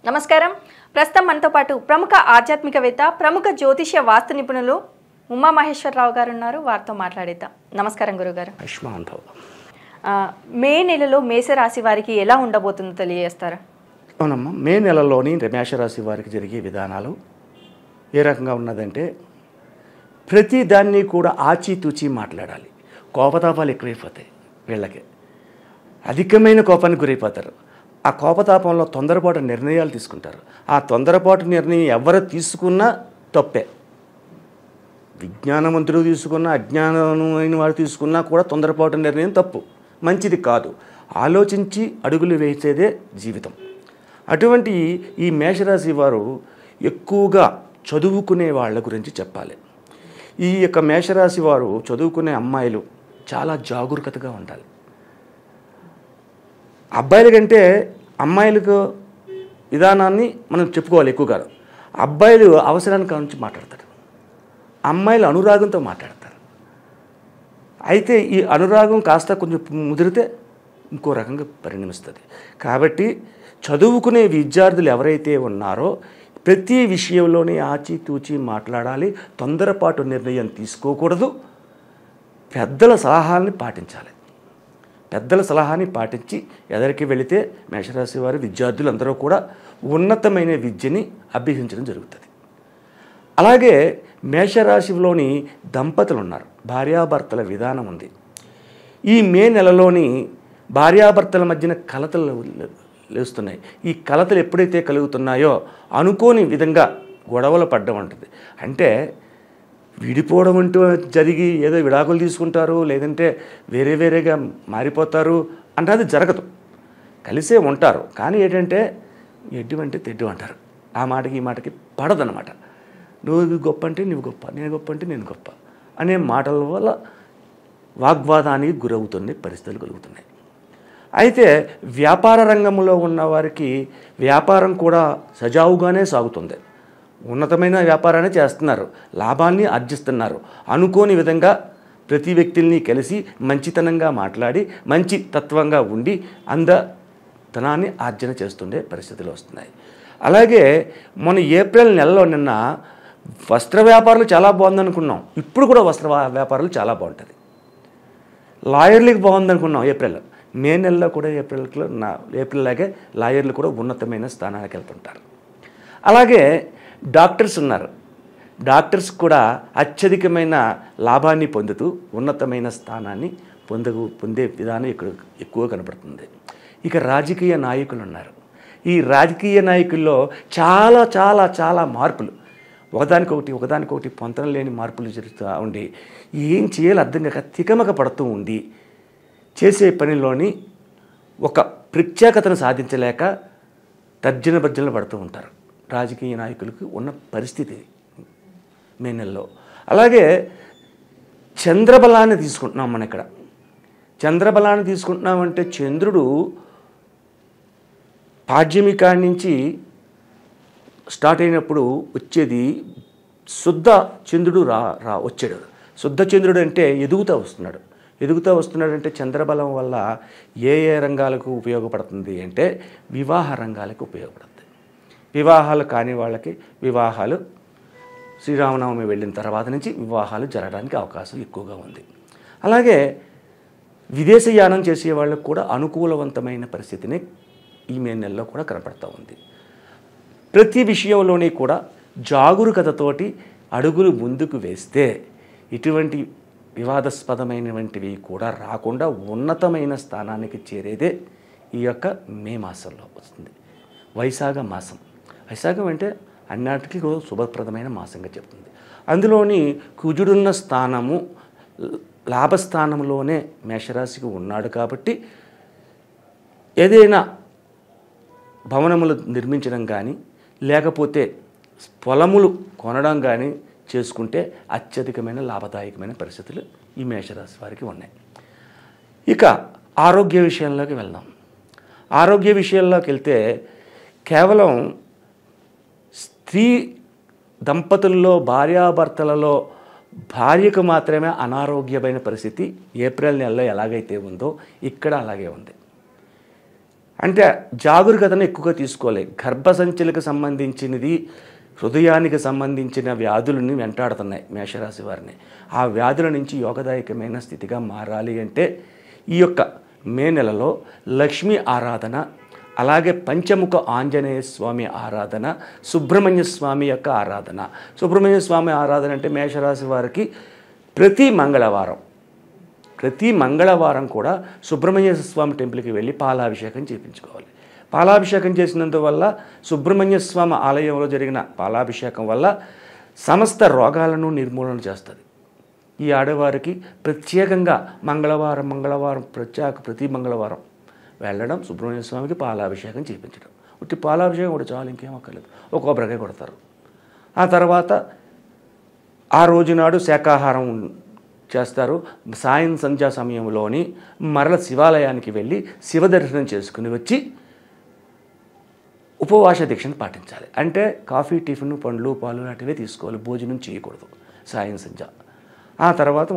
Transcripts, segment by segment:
నమస్కారం. ప్రస్తుతం మనతో పాటు ప్రముఖ ఆధ్యాత్మికవేత్త, ప్రముఖ జ్యోతిష్య వాస్తు నిపుణులు ఉమామహేశ్వరరావు గారు ఉన్నారు. వారితో మాట్లాడేద్దాం. నమస్కారం గురుగారు. మే నెలలో మేషరాశి వారికి ఎలా ఉండబోతుందో తెలియజేస్తారా? అవునమ్మా, మే నెలలోని మేషరాశి వారికి జరిగే విధానాలు ఏ రకంగా ఉన్నదంటే, ప్రతి దాన్ని కూడా ఆచితూచి మాట్లాడాలి. కోపతాపాలు ఎక్కువైపోతాయి. వీళ్ళకి అధికమైన కోపానికి గురైపోతారు. ఆ కోపతాపంలో తొందరపాటు నిర్ణయాలు తీసుకుంటారు. ఆ తొందరపాటు నిర్ణయం ఎవరు తీసుకున్నా తప్పే. విజ్ఞానవంతుడు తీసుకున్నా, అజ్ఞానమైన వారు తీసుకున్నా కూడా తొందరపాటు నిర్ణయం తప్పు, మంచిది కాదు. ఆలోచించి అడుగులు వేసేదే జీవితం. అటువంటి ఈ మేషరాశి వారు ఎక్కువగా చదువుకునే వాళ్ళ గురించి చెప్పాలి. ఈ యొక్క మేషరాశి వారు చదువుకునే అమ్మాయిలు చాలా జాగరూకతగా ఉండాలి. అబ్బాయిల కంటే అమ్మాయిలకు విధానాన్ని మనం చెప్పుకోవాలి ఎక్కువగా. అబ్బాయిలు అవసరానికి నుంచి మాట్లాడతారు, అమ్మాయిలు అనురాగంతో మాట్లాడతారు. అయితే ఈ అనురాగం కాస్త కొంచెం ముదిరితే ఇంకో రకంగా పరిణమిస్తుంది. కాబట్టి చదువుకునే విద్యార్థులు ఎవరైతే ఉన్నారో ప్రతి విషయంలోనే ఆచితూచి మాట్లాడాలి. తొందరపాటు నిర్ణయం తీసుకోకూడదు. పెద్దల సలహాలని పాటించాలి. పెద్దల సలహాని పాటించి ఎదరికి వెళితే మేషరాశి వారి విద్యార్థులందరూ కూడా ఉన్నతమైన విద్యని అభ్యసించడం జరుగుతుంది. అలాగే మేషరాశిలోని దంపతులు ఉన్నారు, భార్యాభర్తల విధానం ఉంది. ఈ మే నెలలోని భార్యాభర్తల మధ్యన కలతలు లేస్తున్నాయి. ఈ కలతలు ఎప్పుడైతే కలుగుతున్నాయో అనుకోని విధంగా గొడవలు పడ్డం ఉంటుంది. అంటే విడిపోవడం అంటూ జరిగి ఏదో విడాకులు తీసుకుంటారు, లేదంటే వేరే వేరేగా మారిపోతారు అంటే అది జరగదు. కలిసే ఉంటారు. కానీ ఏంటంటే ఎడ్డు అంటే తెడ్డు అంటారు. ఆ మాటకి ఈ మాటకి పడదనమాట. నువ్వు గొప్ప అంటే నువ్వు గొప్ప, నేను గొప్ప అంటే నేను గొప్ప అనే మాటల వల్ల వాగ్వాదానికి గురవుతున్న పరిస్థితులు కలుగుతున్నాయి. అయితే వ్యాపార రంగంలో ఉన్న వారికి వ్యాపారం కూడా సజావుగానే సాగుతుంది. ఉన్నతమైన వ్యాపారాన్ని చేస్తున్నారు, లాభాన్ని ఆర్జిస్తున్నారు. అనుకోని విధంగా ప్రతి వ్యక్తుల్ని కలిసి మంచితనంగా మాట్లాడి మంచి తత్వంగా ఉండి ధనాన్ని ఆర్జన చేస్తుండే పరిస్థితులు వస్తున్నాయి. అలాగే మన ఏప్రిల్ నెలలో నిన్న వస్త్ర వ్యాపారాలు చాలా బాగుందనుకున్నాం. ఇప్పుడు కూడా వస్త్ర వ్యాపారాలు చాలా బాగుంటుంది. లాయర్లకు బాగుందనుకున్నాం ఏప్రిల్. మే నెలలో కూడా ఏప్రిల్ లాగే లాయర్లు కూడా ఉన్నతమైన స్థానానికి వెళ్తుంటారు. అలాగే డాక్టర్స్ ఉన్నారు. డాక్టర్స్ కూడా అత్యధికమైన లాభాన్ని పొందుతూ ఉన్నతమైన స్థానాన్ని పొందే విధానం ఇక్కడ ఎక్కువ కనపడుతుంది. ఇక రాజకీయ నాయకులు ఉన్నారు. ఈ రాజకీయ నాయకుల్లో చాలా చాలా చాలా మార్పులు, ఒకదానికొకటి పొంతన లేని మార్పులు జరుగుతూ ఉండి ఏం చేయాలో అర్థం కాక తికమక పడుతూ ఉండి చేసే పనిలోని ఒక ప్రత్యేకతను సాధించలేక తర్జన భర్జనలు పడుతూ ఉంటారు. రాజకీయ నాయకులకు ఉన్న పరిస్థితి మే నెలలో. అలాగే చంద్రబలాన్ని తీసుకుంటున్నాం. మనం ఇక్కడ చంద్రబలాన్ని తీసుకుంటున్నామంటే చంద్రుడు పాడ్యమికాడి నుంచి స్టార్ట్ అయినప్పుడు వచ్చేది శుద్ధ చంద్రుడు వచ్చాడు. శుద్ధ చంద్రుడు అంటే ఎదుగుతూ వస్తున్నాడంటే చంద్రబలం వల్ల ఏ రంగాలకు ఉపయోగపడుతుంది అంటే వివాహ రంగాలకు ఉపయోగపడుతుంది. వివాహాలు కాని వాళ్ళకి వివాహాలు శ్రీరామనవమి వెళ్ళిన తర్వాత నుంచి వివాహాలు జరగడానికి అవకాశం ఎక్కువగా ఉంది. అలాగే విదేశయానం చేసే వాళ్ళకు కూడా అనుకూలవంతమైన పరిస్థితిని ఈ మే నెలలో కూడా కనపడుతూ ఉంది. ప్రతి విషయంలోనే కూడా జాగరూకతతోటి అడుగులు ముందుకు వేస్తే ఇటువంటి వివాదాస్పదమైనటువంటివి కూడా రాకుండా ఉన్నతమైన స్థానానికి చేరేదే ఈ యొక్క మే మాసంలో వస్తుంది. వైశాఖ మాసం అంటే అన్నిటికీ శుభప్రదమైన మాసంగా చెప్తుంది. అందులోని కుజుడున్న స్థానము లాభస్థానంలోనే మేషరాశికి ఉన్నాడు. కాబట్టి ఏదైనా భవనములు నిర్మించడం కానీ లేకపోతే పొలములు కొనడం కానీ చేసుకుంటే అత్యధికమైన లాభదాయకమైన పరిస్థితులు ఈ మేషరాశి వారికి ఉన్నాయి. ఇక ఆరోగ్య విషయంలోకి వెళ్దాం. ఆరోగ్య విషయంలోకి వెళ్తే కేవలం స్త్రీ దంపతుల్లో భార్యాభర్తలలో భార్యకు మాత్రమే అనారోగ్యమైన పరిస్థితి ఏప్రిల్ నెలలో ఎలాగైతే ఉందో ఇక్కడ అలాగే ఉంది. అంటే జాగరూకతను ఎక్కువగా తీసుకోవాలి. గర్భసంచులకు సంబంధించినది, హృదయానికి సంబంధించిన వ్యాధులని వెంటాడుతున్నాయి మేషరాశి వారిని. ఆ వ్యాధుల నుంచి యోగదాయకమైన స్థితిగా మారాలి అంటే ఈ యొక్క మే నెలలో లక్ష్మీ ఆరాధన, అలాగే పంచముఖ ఆంజనేయ స్వామి ఆరాధన, సుబ్రహ్మణ్య స్వామి యొక్క ఆరాధన. సుబ్రహ్మణ్య స్వామి ఆరాధన అంటే మేషరాశి వారికి ప్రతి మంగళవారం కూడా సుబ్రహ్మణ్య స్వామి టెంపుల్కి వెళ్ళి పాలాభిషేకం చేయించుకోవాలి. పాలాభిషేకం చేసినందువల్ల సుబ్రహ్మణ్య స్వామి ఆలయంలో జరిగిన పాలాభిషేకం వల్ల సమస్త రోగాలను నిర్మూలన చేస్తుంది. ఈ ఆడవారికి ప్రత్యేకంగా మంగళవారం ప్రతి మంగళవారం వెళ్ళడం, సుబ్రహ్మణ్య స్వామికి పాలాభిషేకం చేయించడం. ఉట్టి పాలాభిషేకం కూడా చాలు, ఇంకేం అక్కర్లేదు. ఒక కొబ్బరికాయ కొడతారు. ఆ తర్వాత ఆ రోజు నాడు శాకాహారం చేస్తారు. సాయం సంధ్యా సమయంలోని మరల శివాలయానికి వెళ్ళి శివ దర్శనం చేసుకుని వచ్చి ఉపవాస దీక్షను పాటించాలి. అంటే కాఫీ, టిఫిన్, పండ్లు, పాలు లాంటివే తీసుకోవాలి. భోజనం చేయకూడదు సాయం సంధ్య. ఆ తర్వాత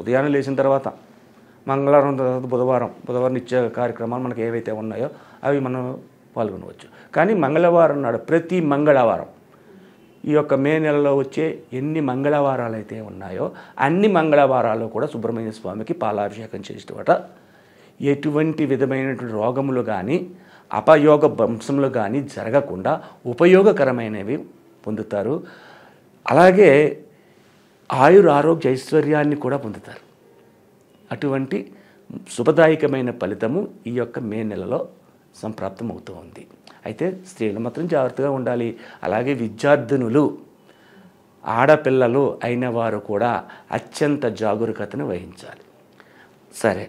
ఉదయాన్నే లేచిన తర్వాత మంగళవారం తర్వాత బుధవారం నిత్య కార్యక్రమాలు మనకి ఏవైతే ఉన్నాయో అవి మనం పాల్గొనవచ్చు. కానీ మంగళవారం నాడు ప్రతి మంగళవారం ఈ యొక్క మే నెలలో వచ్చే ఎన్ని మంగళవారాలు అయితే ఉన్నాయో అన్ని మంగళవారాల్లో కూడా సుబ్రహ్మణ్య స్వామికి పాలాభిషేకం చేసేటట ఎటువంటి విధమైనటువంటి రోగములు కానీ అపయోగ వంశములు కానీ జరగకుండా ఉపయోగకరమైనవి పొందుతారు. అలాగే ఆరోగ్య ఐశ్వర్యాన్ని కూడా పొందుతారు. అటువంటి శుభదాయకమైన ఫలితము ఈ యొక్క మే నెలలో సంప్రాప్తం అవుతూ ఉంది. అయితే స్త్రీలు మాత్రం జాగ్రత్తగా ఉండాలి. అలాగే విద్యార్థినులు, ఆడపిల్లలు అయిన వారు కూడా అత్యంత జాగరూకతను వహించాలి. సరే,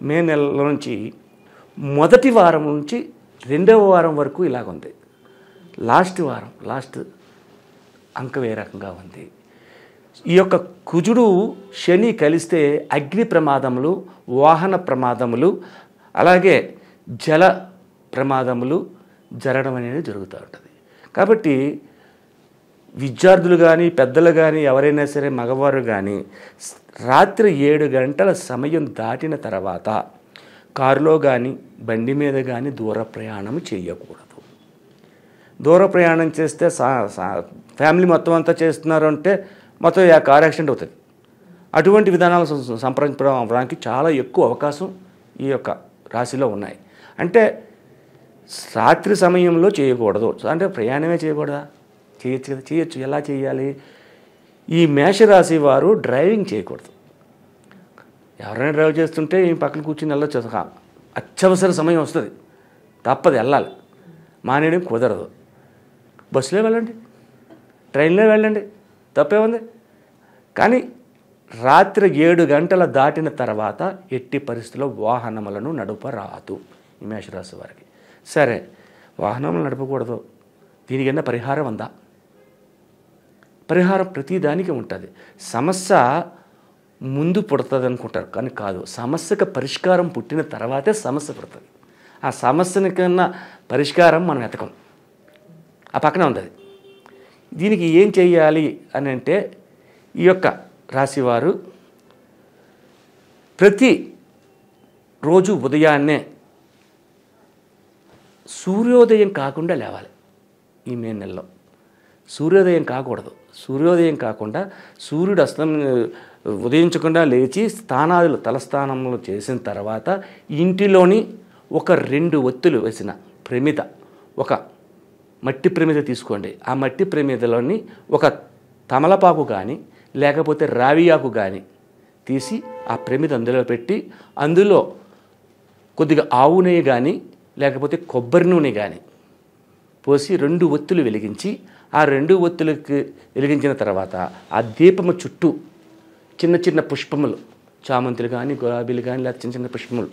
మే నెల నుంచి మొదటి వారం నుంచి రెండవ వారం వరకు ఇలాగుంది. లాస్ట్ అంకం ఏ రకంగా ఉంది? ఈ యొక్క కుజుడు శని కలిస్తే అగ్ని ప్రమాదములు, వాహన ప్రమాదములు, అలాగే జల ప్రమాదములు జరగడం అనేది జరుగుతూ ఉంటుంది. కాబట్టి విద్యార్థులు కానీ పెద్దలు కానీ ఎవరైనా సరే మగవారు కానీ రాత్రి 7 గంటల సమయం దాటిన తర్వాత కారులో కానీ బండి మీద కానీ దూర ప్రయాణం చేయకూడదు. దూర ప్రయాణం చేస్తే ఫ్యామిలీ మొత్తం అంతా చేస్తున్నారు అంటే మొత్తం కార్ యాక్సిడెంట్ అవుతుంది. అటువంటి విధానాలు సంప్రదించడానికి చాలా ఎక్కువ అవకాశం ఈ యొక్క రాశిలో ఉన్నాయి. అంటే రాత్రి సమయంలో చేయకూడదు. అంటే ప్రయాణమే చేయకూడదా? చేయొచ్చు కదా. చేయొచ్చు. ఎలా చేయాలి? ఈ మేషరాశి వారు డ్రైవింగ్ చేయకూడదు. ఎవరైనా డ్రైవ్ చేస్తుంటే ఈ పక్కన కూర్చుని వెళ్ళొచ్చు. అత్యవసర సమయం వస్తుంది, తప్పదు, వెళ్ళాలి. మానేయడం కుదరదు. బస్సులో వెళ్ళండి, ట్రైన్లో వెళ్ళండి, తప్పేముంది. కానీ రాత్రి 7 గంటల దాటిన తర్వాత ఎట్టి పరిస్థితుల్లో వాహనములను నడపరాదు ఈ మేషరాశి వారికి. సరే, వాహనములు నడపకూడదు, దీనికన్నా పరిహారం ఉందా? పరిహారం ప్రతిదానికి ఉంటుంది. సమస్య ముందు పుడుతుంది అనుకుంటారు, కానీ కాదు. సమస్యకు పరిష్కారం పుట్టిన తర్వాతే సమస్య పుడుతుంది. ఆ సమస్యని కన్నా పరిష్కారం మనం వెతకం, ఆ పక్కనే ఉంది. దీనికి ఏం చేయాలి అని అంటే ఈ యొక్క రాశివారు ప్రతి రోజు ఉదయాన్నే సూర్యోదయం కాకుండా లేవాలి. ఈ మే నెలలో సూర్యోదయం కాకూడదు. సూర్యోదయం కాకుండా సూర్యుడు ఉదయించకుండా లేచి తలస్నానములు చేసిన తర్వాత ఇంటిలోని ఒక 2 ఒత్తులు వేసిన ప్రమిద, ఒక మట్టి ప్రమిద తీసుకోండి. ఆ మట్టి ప్రమిదలోని ఒక తమలపాకు కానీ లేకపోతే రావి ఆకు కానీ తీసి ఆ ప్రమిద అందులో పెట్టి అందులో కొద్దిగా ఆవు నెయ్యి కానీ లేకపోతే కొబ్బరి నూనె కానీ పోసి 2 ఒత్తులు వెలిగించి ఆ 2 ఒత్తులకు వెలిగించిన తర్వాత ఆ దీపము చుట్టూ చిన్న చిన్న పుష్పములు, చామంతులు కానీ గులాబీలు కానీ లేదా చిన్న చిన్న పుష్పములు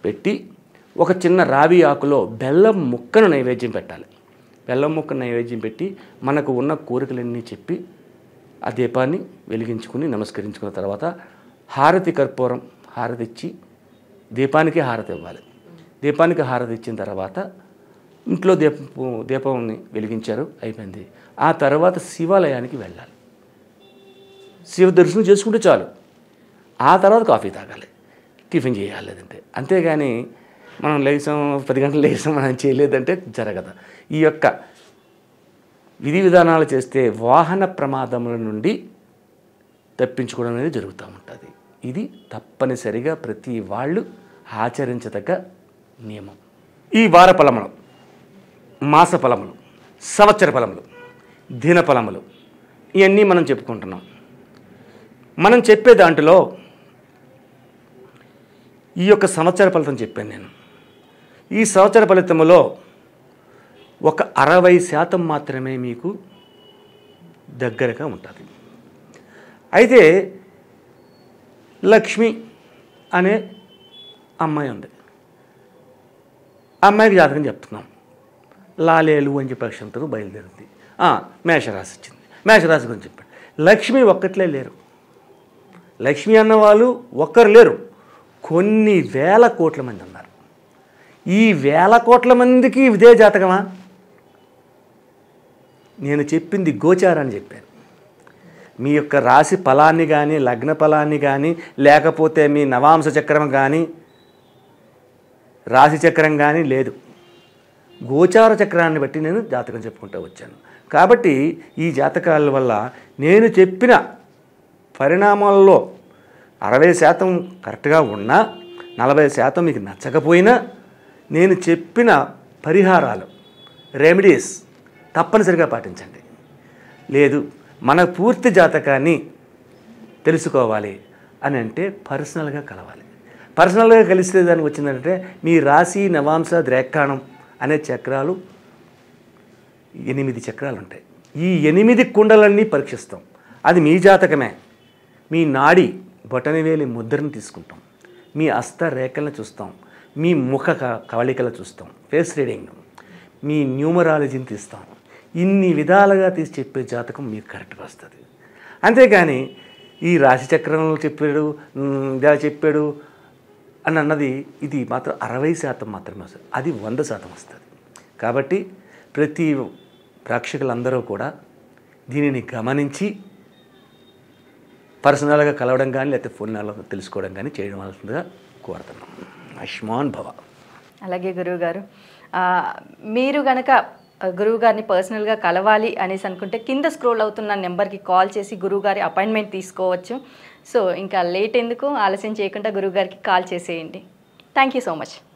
పెట్టి ఒక చిన్న రావి ఆకులో బెల్లం ముక్కను నైవేద్యం పెట్టాలి. బెల్లం ముక్కను నైవేద్యం పెట్టి మనకు ఉన్న కోరికలన్నీ చెప్పి ఆ దీపాన్ని వెలిగించుకుని నమస్కరించుకున్న తర్వాత హారతి కర్పూరం హారతి ఇచ్చి దీపానికి హారతి ఇవ్వాలి. దీపానికి హారతి ఇచ్చిన తర్వాత ఇంట్లో దీపాన్ని వెలిగించారు, అయిపోయింది. ఆ తర్వాత శివాలయానికి వెళ్ళాలి. శివ దర్శనం చేసుకుంటే చాలు. ఆ తర్వాత కాఫీ తాగాలి, టిఫిన్ చేయాలి. లేదంటే అంతేగాని మనం లేచాం 10 గంటలు లేచాం మనం చేయలేదంటే జరగదు. ఈ యొక్క విధి విధానాలు చేస్తే వాహన ప్రమాదముల నుండి తప్పించుకోవడం అనేది జరుగుతూ ఉంటుంది. ఇది తప్పనిసరిగా ప్రతి వాళ్ళు ఆచరించదగ్గ నియమం. ఈ వార ఫలములు, మాస ఫలములు, సంవత్సర ఫలములు, దిన ఫలములు ఇవన్నీ మనం చెప్పుకుంటున్నాం. మనం చెప్పే దాంట్లో ఈ యొక్క సంవత్సర ఫలితం చెప్పాను నేను. ఈ సంవత్సర ఫలితములో ఒక 60% మాత్రమే మీకు దగ్గరగా ఉంటుంది. అయితే లక్ష్మి అనే అమ్మాయి ఉంది. అమ్మాయికి జాతకం చెప్తున్నాం. లాలేలు అని చెప్పి అక్షంతకు బయలుదేరింది. మేషరాశి వచ్చింది. మేషరాశి గురించి చెప్పాడు. లక్ష్మి ఒక్కట్లే లేరు. లక్ష్మి అన్నవాళ్ళు ఒక్కరు లేరు, కొన్ని వేల కోట్ల మంది ఉన్నారు. ఈ వేల కోట్ల మందికి ఇదే జాతకమా? నేను చెప్పింది గోచారాన్ని చెప్పాను. మీ యొక్క రాశి ఫలాన్ని కానీ, లగ్న ఫలాన్ని కానీ, లేకపోతే మీ నవాంశ చక్రం కానీ, రాశి చక్రం కానీ లేదు. గోచార చక్రాన్ని బట్టి నేను జాతకం చెప్పుకుంటూ వచ్చాను. కాబట్టి ఈ జాతకాల వల్ల నేను చెప్పిన పరిణామాల్లో 60% కరెక్ట్గా ఉన్నా, 40% మీకు నచ్చకపోయినా, నేను చెప్పిన పరిహారాలు, రెమెడీస్ తప్పనిసరిగా పాటించండి. లేదు మన పూర్తి జాతకాన్ని తెలుసుకోవాలి అని అంటే పర్సనల్గా కలవాలి. పర్సనల్గా కలిస్తే దానికి వచ్చిందంటే మీ రాశి, నవాంశ, ద్రేక్కాణం అనే చక్రాలు 8 చక్రాలు ఉంటాయి. ఈ 8 కుండలన్నీ పరీక్షిస్తాం. అది మీ జాతకమే. మీ నాడి బొటనవేలి ముద్రను తీసుకుంటాం, మీ హస్త రేఖలను చూస్తాం, మీ ముఖ కవళికలు చూస్తాం, ఫేస్ రీడింగ్, మీ న్యూమరాలజీని తీస్తాం. ఇన్ని విధాలుగా తీసి చెప్పే జాతకం మీకు కరెక్ట్గా వస్తుంది. అంతేగాని ఈ రాశి చక్రంలో చెప్పాడు, ఇలా చెప్పాడు అని అన్నది ఇది మాత్రం 60% మాత్రమే వస్తుంది. అది 100% వస్తుంది. కాబట్టి ప్రతి ప్రేక్షకులందరూ కూడా దీనిని గమనించి పర్సనల్గా కలవడం కానీ, లేకపోతే ఫోన్లో తెలుసుకోవడం కానీ చేయడం వలసిందిగా కోరుతున్నాం. ఆయుష్మాన్ భవ. అలాగే గురువుగారు, మీరు కనుక గురువుగారిని పర్సనల్గా కలవాలి అనేసి అనుకుంటే కింద స్క్రోల్ అవుతున్న నెంబర్కి కాల్ చేసి గురువుగారి అపాయింట్మెంట్ తీసుకోవచ్చు. సో ఇంకా లేట్ ఎందుకు, ఆలస్యం చేయకుండా గురువుగారికి కాల్ చేసేయండి. Thank you so much.